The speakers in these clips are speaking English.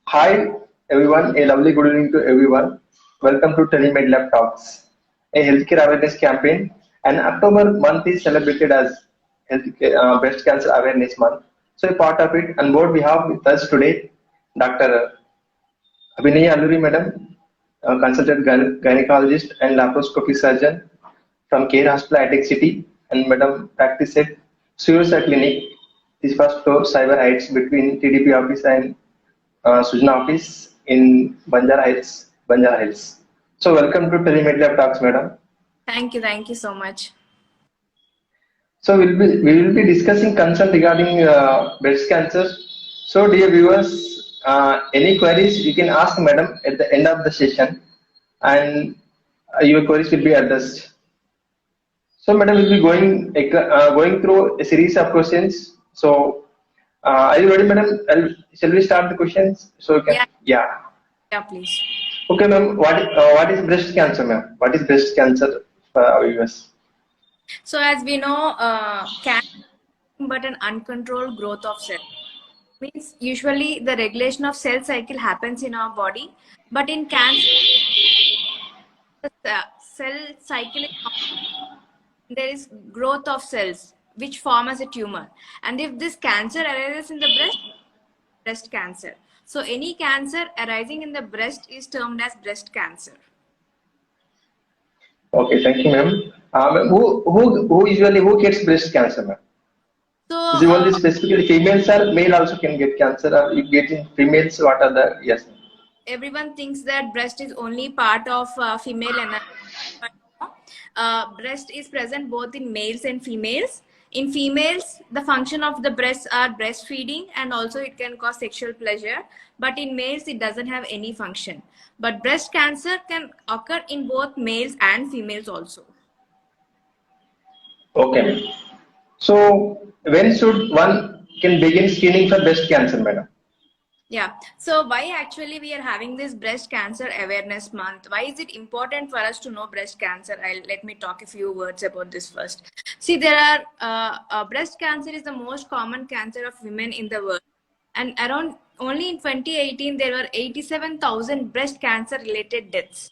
Hi everyone, a lovely good evening to everyone. Welcome to TeleMedLab Talks, a healthcare awareness campaign. And October month is celebrated as Breast Cancer Awareness Month. So a part of it, and what we have with us today, Dr. Abhinaya Alluri Madam, consultant gynecologist and laparoscopy surgeon from Care Hospital Attic City, and Madam practice at Suicide Clinic, this first floor, Cyber Heights, between TDP office and Sujna office in Banjara Hills. So welcome to TeleMedLab Talks, madam. Thank you so much. So we will be discussing concern regarding breast cancer. So dear viewers, any queries you can ask madam at the end of the session, and your queries will be addressed. So madam will be going through a series of questions. So are you ready, madam? Shall we start the questions? So you can, Yeah, yeah. yeah, please. Okay, ma'am. What is breast cancer, ma'am? What is breast cancer for our viewers? So as we know, cancer but an uncontrolled growth of cells means usually the regulation of cell cycle happens in our body, but in cancer, the cell cycle is there is growth of cells which form as a tumor, and if this cancer arises in the breast cancer. So any cancer arising in the breast is termed as breast cancer. Okay, thank you, ma'am. Who usually who gets breast cancer, ma'am? So Is it only specifically females or male also can get cancer? Or you get in females? What are the yes? everyone thinks that breast is only part of female anatomy, but no. Breast is present both in males and females. In females, the function of the breasts are breastfeeding and also it can cause sexual pleasure, but in males it doesn't have any function. But breast cancer can occur in both males and females also. Okay, ma'am. So when should one can begin screening for breast cancer, madam? Yeah. So why actually we are having this breast cancer awareness month? Why is it important for us to know breast cancer? Let me talk a few words about this first. See, there are breast cancer is the most common cancer of women in the world, and around only in 2018 there were 87,000 breast cancer related deaths.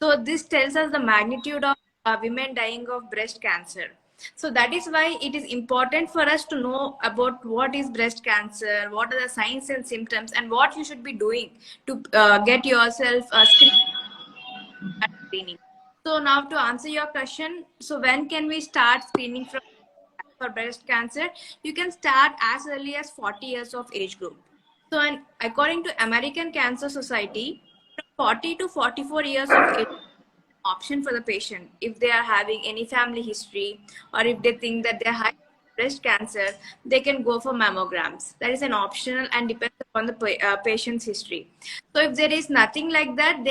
So this tells us the magnitude of women dying of breast cancer. So that is why it is important for us to know about what is breast cancer, what are the signs and symptoms, and what you should be doing to get yourself screening. So now to answer your question, so when can we start screening for breast cancer? You can start as early as 40 years of age group. So according to American Cancer Society, from 40 to 44 years of age option for the patient if they are having any family history or if they think that they're high breast cancer, they can go for mammograms. That is an optional and depends upon the patient's history. So if there is nothing like that,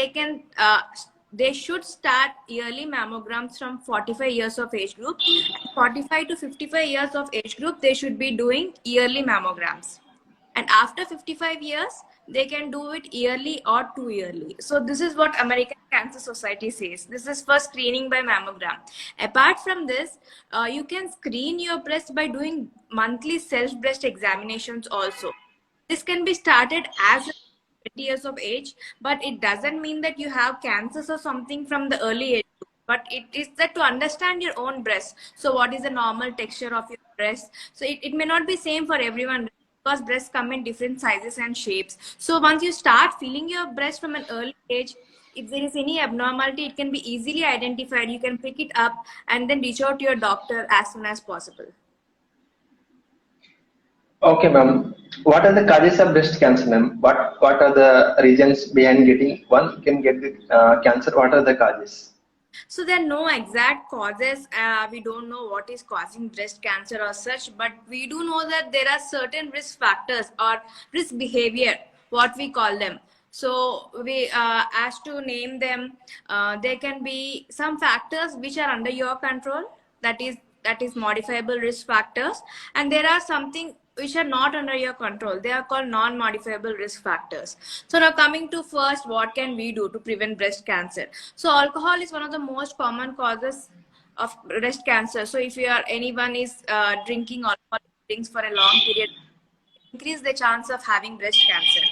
they should start yearly mammograms from 45 years of age group. And 45 to 55 years of age group, they should be doing yearly mammograms, and after 55 years they can do it yearly or 2 yearly. So this is what American Cancer Society says. This is for screening by mammogram. Apart from this, you can screen your breast by doing monthly self breast examinations also. This can be started as 20 years of age, but it doesn't mean that you have cancers or something from the early age, but it is that to understand your own breast. So what is the normal texture of your breast? So it may not be same for everyone because breasts come in different sizes and shapes. So once you start feeling your breast from an early age, if there is any abnormality, it can be easily identified. You can pick it up and then reach out to your doctor as soon as possible. Okay, ma'am. What are the causes of breast cancer, ma'am? What are the reasons behind getting one can get the cancer? What are the causes? So there are no exact causes. We don't know what is causing breast cancer or such, but we do know that there are certain risk factors or risk behavior, what we call them. So we asked to name them. There can be some factors which are under your control. That is modifiable risk factors, and there are something which are not under your control. They are called non-modifiable risk factors. So now coming to first, what can we do to prevent breast cancer? So alcohol is one of the most common causes of breast cancer. So if anyone is drinking alcohol drinks for a long period, increase the chance of having breast cancer.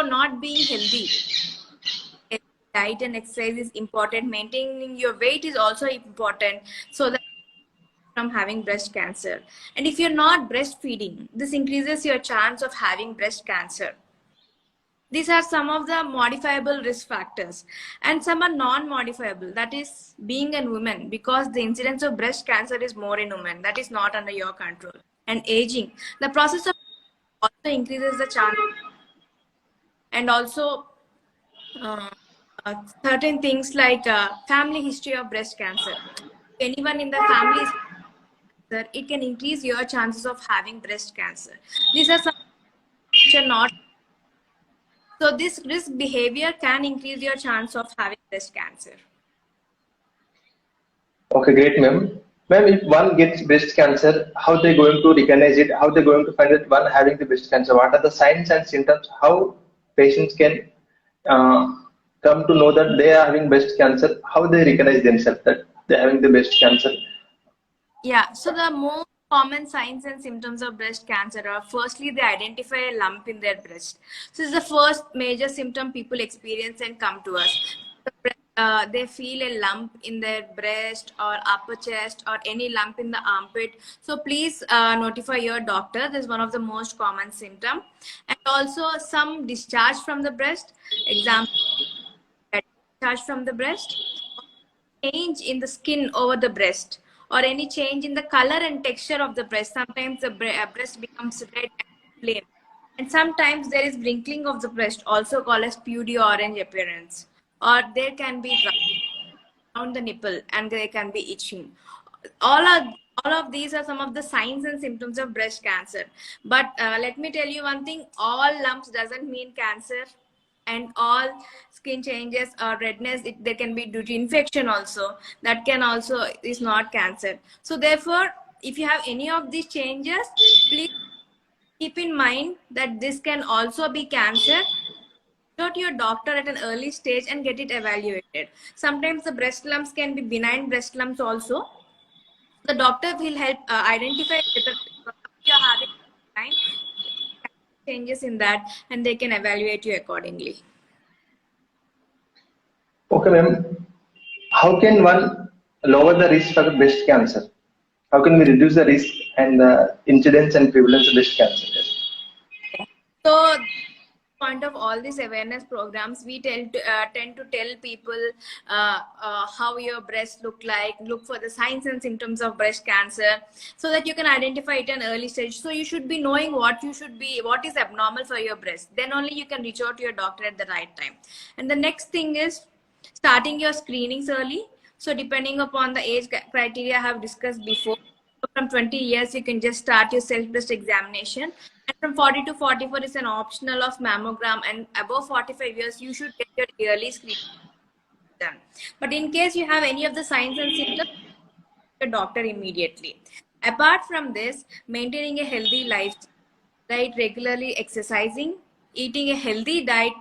So not being healthy, diet and exercise is important. Maintaining your weight is also important, so that from having breast cancer. And if you're not breastfeeding, this increases your chance of having breast cancer. These are some of the modifiable risk factors, and some are non-modifiable, that is being a woman, because the incidence of breast cancer is more in women. That is not under your control. And aging, the process of also increases the chance. And also uh, certain things like family history of breast cancer. Anyone in the family is cancer, it can increase your chances of having breast cancer. These are some which are not. So this risk behavior can increase your chance of having breast cancer. Okay, great, ma'am. Ma'am, if one gets breast cancer, how they going to recognize it? How they going to find that one having the breast cancer? What are the signs and symptoms? How patients can uh, come to know that they are having breast cancer? How they recognize themselves that they're having the breast cancer? Yeah, so the most common signs and symptoms of breast cancer are, firstly, they identify a lump in their breast. So this is the first major symptom people experience and come to us. They feel a lump in their breast or upper chest or any lump in the armpit. So please notify your doctor. This is one of the most common symptom. And also some discharge from the breast. Example, discharge from the breast, change in the skin over the breast, or any change in the color and texture of the breast. Sometimes the breast becomes red and flame, and sometimes there is wrinkling of the breast, also called as pudgy orange appearance, or there can be around the nipple and they can be itching. all are all of these are some of the signs and symptoms of breast cancer. But let me tell you one thing, all lumps doesn't mean cancer, and all skin changes or redness, there can be due to infection also, that can also is not cancer. So therefore, if you have any of these changes, please keep in mind that this can also be cancer. Go to your doctor at an early stage and get it evaluated. Sometimes the breast lumps can be benign breast lumps also. The doctor will help identify whether you're having benign changes in that, and they can evaluate you accordingly. Okay, ma'am. How can one lower the risk of breast cancer? How can we reduce the risk and the incidence and prevalence of breast cancer? So, point of all these awareness programs, we tend to tell people how your breasts look for the signs and symptoms of breast cancer, so that you can identify it at an early stage. So you should be knowing what is abnormal for your breast. Then only you can reach out to your doctor at the right time. And the next thing is starting your screenings early. So depending upon the age criteria I have discussed before, from 20 years you can just start your self breast examination, and from 40 to 44 is an optional of mammogram, and above 45 years you should get your yearly screening done. But in case you have any of the signs and symptoms, your doctor immediately. Apart from this, maintaining a healthy lifestyle, right, regularly exercising, eating a healthy diet,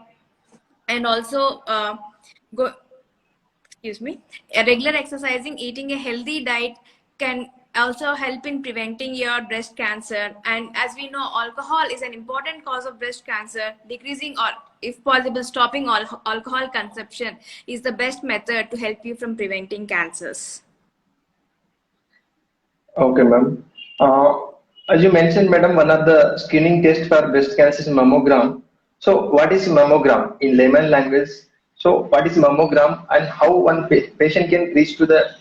and also go excuse me, a regular exercising, eating a healthy diet can also help in preventing your breast cancer. And as we know, alcohol is an important cause of breast cancer. Decreasing, or if possible stopping alcohol consumption, is the best method to help you from preventing cancers. Okay, ma'am. As you mentioned, madam, one of the screening tests for breast cancer is mammogram. So, what is mammogram in layman language? So, what is mammogram, and how one patient can reach to the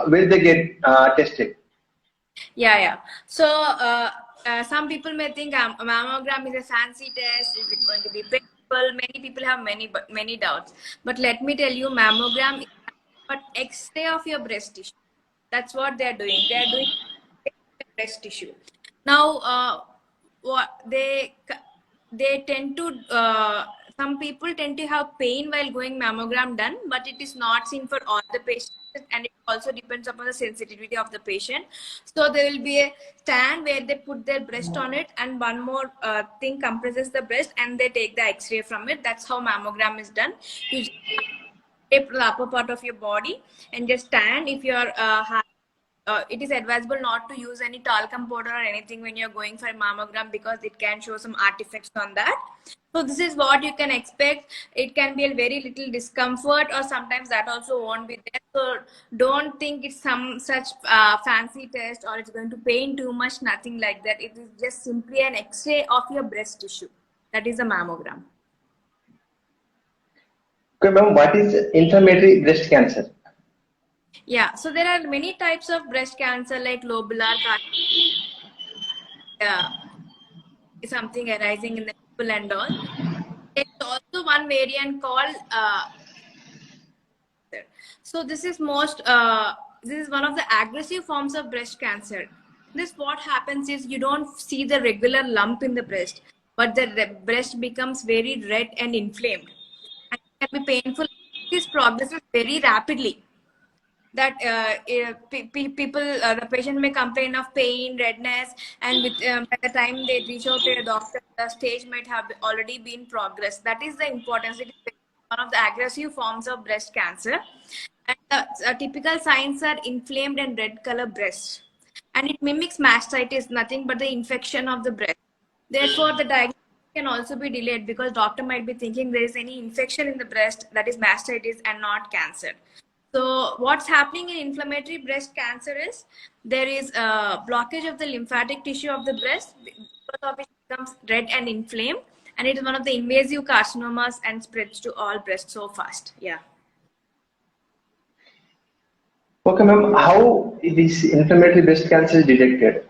where they get tested? Yeah. So some people may think mammogram is a fancy test. Is it going to be painful? Many people have many doubts. But let me tell you, mammogram is but X-ray of your breast tissue. That's what they are doing. They are doing breast tissue. Now, what they tend to some people tend to have pain while going mammogram done, but it is not seen for all the patients, and it also depends upon the sensitivity of the patient. So there will be a stand where they put their breast on it, and one more thing compresses the breast, and they take the X-ray from it. That's how mammogram is done. You just tape the upper part of your body and just stand. If you are it is advisable not to use any talcum powder or anything when you're going for a mammogram, because it can show some artifacts on that. So this is what you can expect. It can be a very little discomfort, or sometimes that also won't be there. So don't think it's some such fancy test or it's going to pain too much. Nothing like that. It is just simply an X-ray of your breast tissue. That is a mammogram. Okay, ma'am, what is inflammatory breast cancer? Yeah, so there are many types of breast cancer, like lobular something arising in the nipple and all. There's also one variant called so this is one of the aggressive forms of breast cancer. This, what happens is, you don't see the regular lump in the breast, but the breast becomes very red and inflamed, and it can be painful. This progresses very rapidly. That people, the patient may complain of pain, redness, and by the time they reach out to a doctor, the stage might have already been progressed. That is the importance. It is one of the aggressive forms of breast cancer, and the typical signs are inflamed and red color breast, and it mimics mastitis, nothing but the infection of the breast. Therefore, the diagnosis can also be delayed, because doctor might be thinking there is any infection in the breast, that is mastitis and not cancer. So what's happening in inflammatory breast cancer is, there is a blockage of the lymphatic tissue of the breast, because of which it becomes red and inflamed, and it is one of the invasive carcinomas and spreads to all breasts so fast. Yeah. Okay, ma'am, how this inflammatory breast cancer is detected?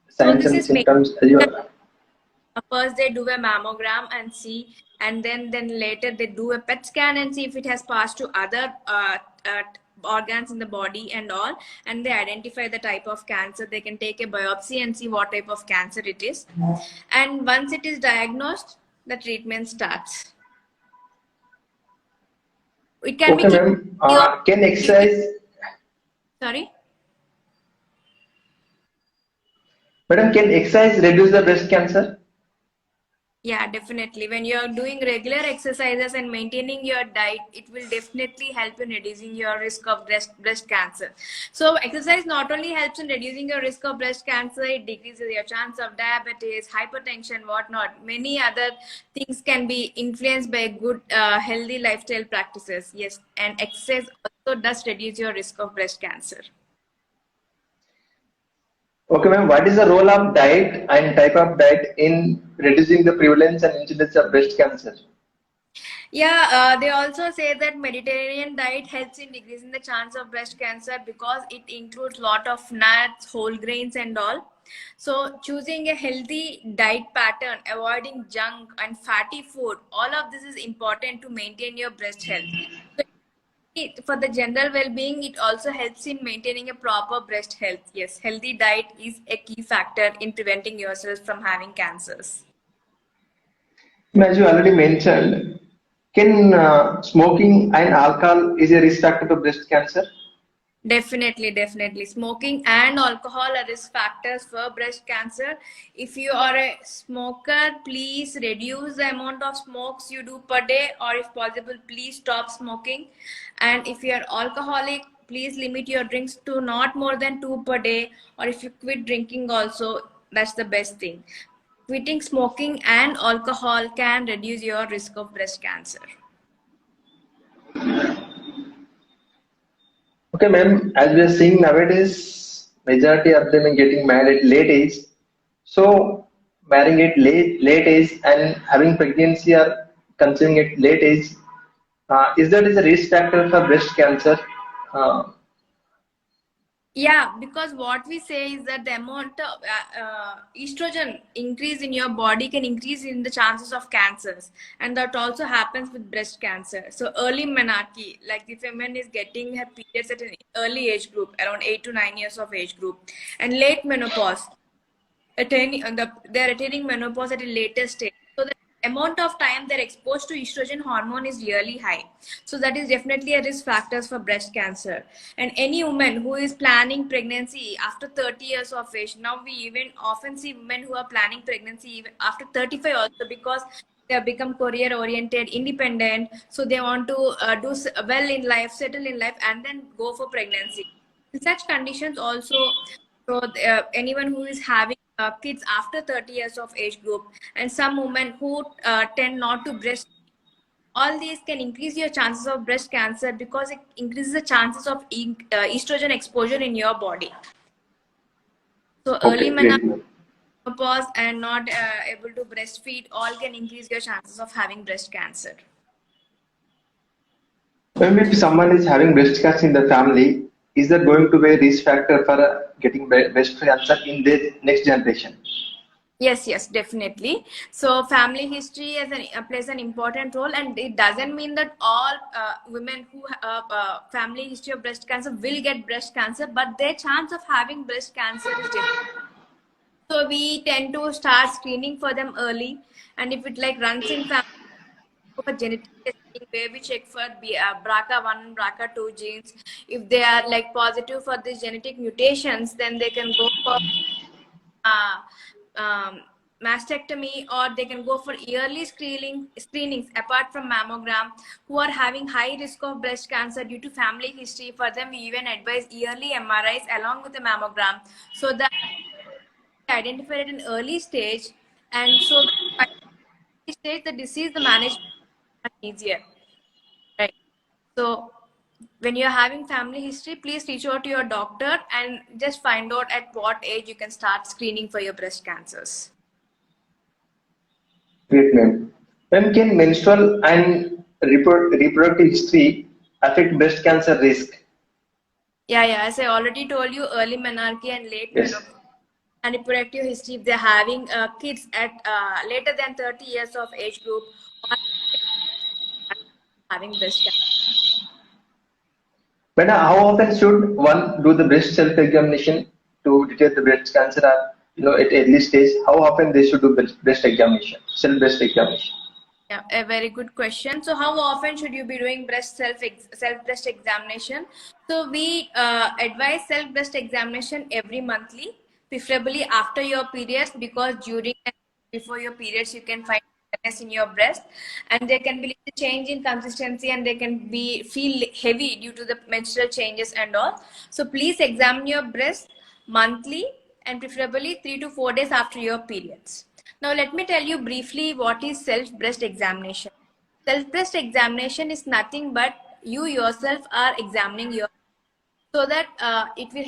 Signs this and is symptoms. first they do a mammogram and see, and then later they do a PET scan and see if it has passed to other organs in the body and all, and they identify the type of cancer. They can take a biopsy and see what type of cancer it is, and once it is diagnosed, the treatment starts. It can Okay, ma'am. Can exercise? Sorry. Madam, can exercise reduce the breast cancer? Yeah, definitely. When you're doing regular exercises and maintaining your diet, it will definitely help in reducing your risk of breast cancer. So exercise not only helps in reducing your risk of breast cancer, it decreases your chance of diabetes, hypertension, whatnot. Many other things can be influenced by good, healthy lifestyle practices. Yes, and exercise also does reduce your risk of breast cancer. Okay, ma'am. What is the role of diet and type of diet in reducing the prevalence and incidence of breast cancer? Yeah, they also say that Mediterranean diet helps in decreasing the chance of breast cancer, because it includes lot of nuts, whole grains and all. So choosing a healthy diet pattern, avoiding junk and fatty food, all of this is important to maintain your breast health. So for the general well-being, it also helps in maintaining a proper breast health. Yes, healthy diet is a key factor in preventing yourself from having cancers. As you already mentioned, can smoking and alcohol is a risk factor for breast cancer? Definitely. Smoking and alcohol are risk factors for breast cancer. If you are a smoker, please reduce the amount of smokes you do per day, or if possible, please stop smoking. And if you are alcoholic, please limit your drinks to not more than 2 per day, or if you quit drinking also, that's the best thing. Quitting smoking and alcohol can reduce your risk of breast cancer. Okay, ma'am. As we are seeing nowadays, majority of them are getting married at late age. So, marrying at late age and having pregnancy or conceiving at late age, is that is a risk factor for breast cancer? Yeah, because what we say is that the amount of estrogen increase in your body can increase in the chances of cancers, and that also happens with breast cancer. So early menarche, like the woman is getting her periods at an early age group, around 8 to 9 years of age group, and late menopause, they're attaining menopause at a later stage. So the amount of time they're exposed to estrogen hormone is really high. So that is definitely a risk factors for breast cancer. And any woman who is planning pregnancy after 30 years of age, now we even often see women who are planning pregnancy even after 35 also, because they have become career oriented, independent. So they want to do well in life, settle in life, and then go for pregnancy. In such conditions also, so anyone who is having kids after 30 years of age group, and some women who tend not to breastfeed, all these can increase your chances of breast cancer because it increases the chances of estrogen exposure in your body. So early Okay, great. menopause and not able to breastfeed all can increase your chances of having breast cancer. Maybe if someone is having breast cancer in the family, is that going to be a risk factor for getting breast cancer in the next generation? Yes, definitely. So family history plays an important role, and it doesn't mean that all women who have family history of breast cancer will get breast cancer, but their chance of having breast cancer is different. So we tend to start screening for them early, and if it like runs in family, for genetic testing where we check for BRCA1 and BRCA2 genes. If they are like positive for these genetic mutations, then they can go for uh, mastectomy, or they can go for yearly screenings apart from mammogram. Who are having high risk of breast cancer due to family history, for them we even advise yearly MRIs along with the mammogram, so that identified at an early stage, and so by stage the disease, the management is easier, right? So when you're having family history, please reach out to your doctor and just find out at what age you can start screening for your breast cancers. Great, ma'am. When can menstrual and reproductive history affect breast cancer risk? Yeah. As I already told you, early menarche and late Yes. menopause and reproductive history, if they're having kids at later than 30 years of age group, or having breast cancer. But how often should one do the breast self-examination to detect the breast cancer at at early stage? How often they should do breast examination, self-breast examination? Yeah, a very good question. So, how often should you be doing self breast examination? So, we advise self breast examination every monthly, preferably after your periods, because during and before your periods you can find redness in your breast, and there can be little change in consistency, and they can be feel heavy due to the menstrual changes and all. So, please examine your breast monthly and preferably 3 to 4 days after your periods. Now, let me tell you briefly what is self-breast examination. Self-breast examination is nothing but you yourself are examining your, so that it will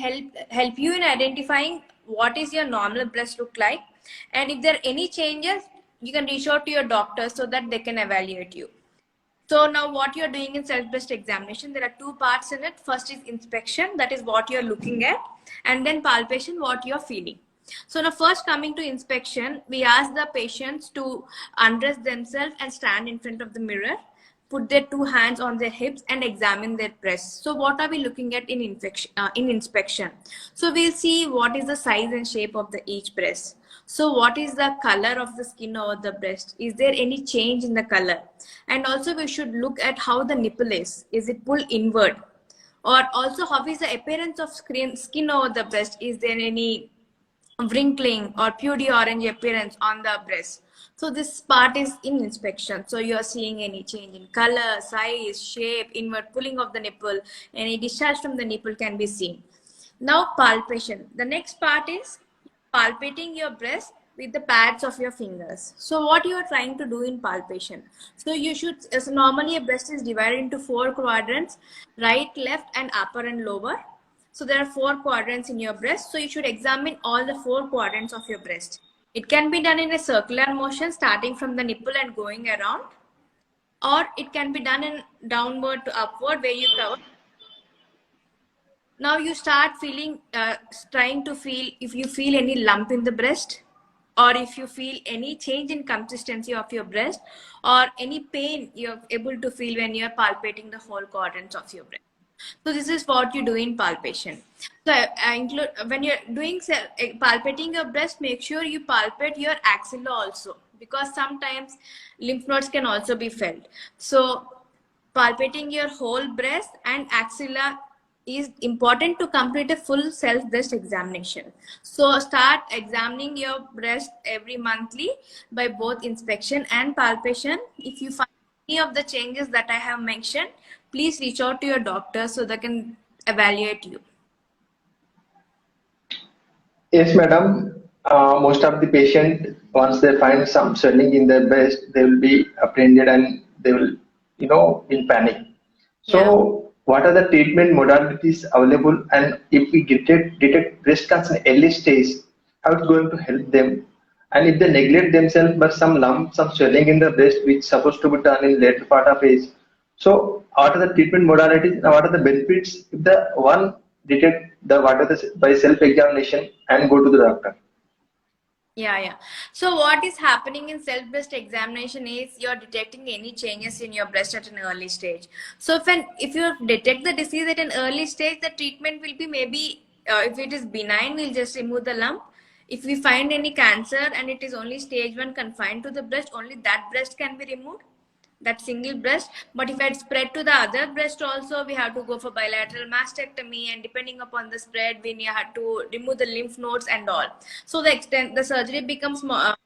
help you in identifying what is your normal breast look like, and if there are any changes, you can reach out to your doctor so that they can evaluate you. So now what you're doing in self-breast examination, there are two parts in it. First is inspection, that is what you're looking at, and then palpation, what you're feeling. So now first coming to inspection, we ask the patients to undress themselves and stand in front of the mirror, put their two hands on their hips and examine their breasts. So what are we looking at in inspection? So we'll see what is the size and shape of the each breast. So what is the color of the skin over the breast? Is there any change in the color? And also we should look at how the nipple is. Is it pulled inward? Or also how is the appearance of skin over the breast? Is there any wrinkling or purity orange appearance on the breast? So this part is in inspection. So you are seeing any change in color, size, shape, inward pulling of the nipple, any discharge from the nipple can be seen. Now palpation. The next part is palpating your breast with the pads of your fingers. So what you are trying to do in palpation? So you should, as normally a breast is divided into 4 quadrants, right, left, and upper and lower. So there are 4 quadrants in your breast. So you should examine all the 4 quadrants of your breast. It can be done in a circular motion, starting from the nipple and going around, or it can be done in downward to upward, where you cover. Now you start feeling, trying to feel if you feel any lump in the breast, or if you feel any change in consistency of your breast, or any pain you're able to feel when you're palpating the whole quadrants of your breast. So this is what you do in palpation. So I include, when you're doing palpating your breast, make sure you palpate your axilla also, because sometimes lymph nodes can also be felt. So palpating your whole breast and axilla is important to complete a full self breast examination. So start examining your breast every monthly by both inspection and palpation. If you find any of the changes that I have mentioned, please reach out to your doctor so they can evaluate you. Yes, madam. Most of the patient, once they find some swelling in their breast, they will be apprehended and they will, in panic. Yeah. So, what are the treatment modalities available? And if we detect breast cancer in early stage, how it's going to help them? And if they neglect themselves, but some lump, some swelling in the breast, which supposed to be done in later part of age. So, what are the treatment modalities? And what are the benefits if the one detect the what are the by self examination and go to the doctor? Yeah. So what is happening in self-breast examination is you're detecting any changes in your breast at an early stage. So if you detect the disease at an early stage, the treatment will be maybe if it is benign, we'll just remove the lump. If we find any cancer and it is only stage 1 confined to the breast, only that breast can be removed, that single breast. But if it spread to the other breast also, we have to go for bilateral mastectomy, and depending upon the spread, we have to remove the lymph nodes and all. So the surgery becomes more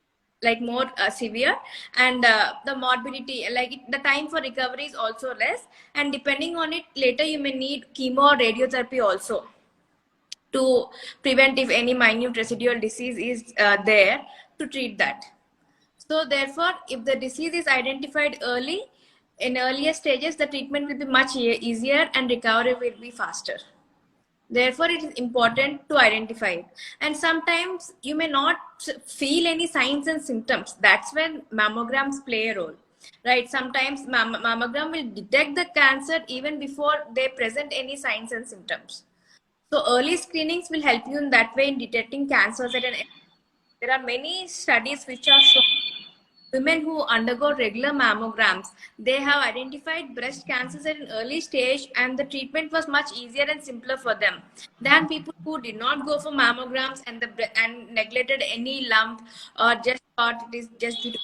severe, and the morbidity, the time for recovery is also less, and depending on it, later you may need chemo or radiotherapy also to prevent if any minute residual disease is there, to treat that. So therefore, if the disease is identified early, in earlier stages, the treatment will be much easier and recovery will be faster. Therefore, it is important to identify it. And sometimes you may not feel any signs and symptoms. That's when mammograms play a role. Right? Sometimes mammogram will detect the cancer even before they present any signs and symptoms. So early screenings will help you in that way in detecting cancers at an. There are many studies which are shown women who undergo regular mammograms, they have identified breast cancers at an early stage, and the treatment was much easier and simpler for them than people who did not go for mammograms and neglected any lump, or just thought it is just due to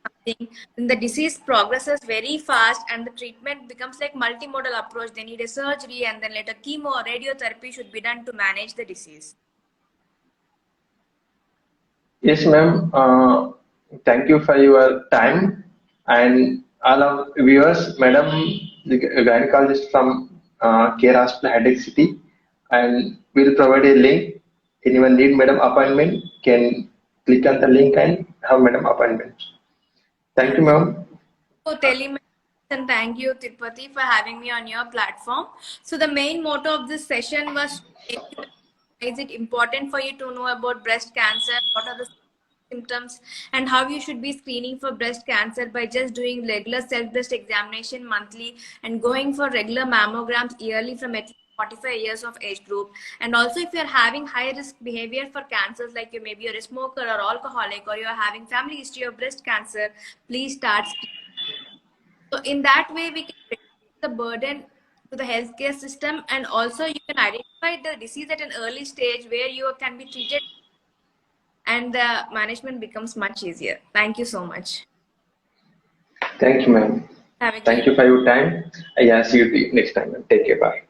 something. Then the disease progresses very fast and the treatment becomes like multimodal approach. They need a surgery, and then later chemo or radiotherapy should be done to manage the disease. Yes, ma'am. Thank you for your time and all of viewers. Madam, the gynecologist from Care Hospital, Headache City, and we'll provide a link. Anyone need madam appointment can click on the link and have madam appointment. Thank Yeah. you, ma'am. So telemedicine, and thank you, Tirupati, for having me on your platform. So the main motto of this session was, is it important for you to know about breast cancer? What are the symptoms and how you should be screening for breast cancer by just doing regular self-breast examination monthly and going for regular mammograms yearly from at least 45 years of age group. And also, if you're having high risk behavior for cancers, like maybe you're a smoker or alcoholic, or you're having family history of breast cancer, please start screening. So in that way, we can reduce the burden to the healthcare system, and also you can identify the disease at an early stage where you can be treated, and the management becomes much easier. Thank you so much. Thank you, ma'am. Have a Thank great you for your time. Yeah, see you next time. Take care. Bye.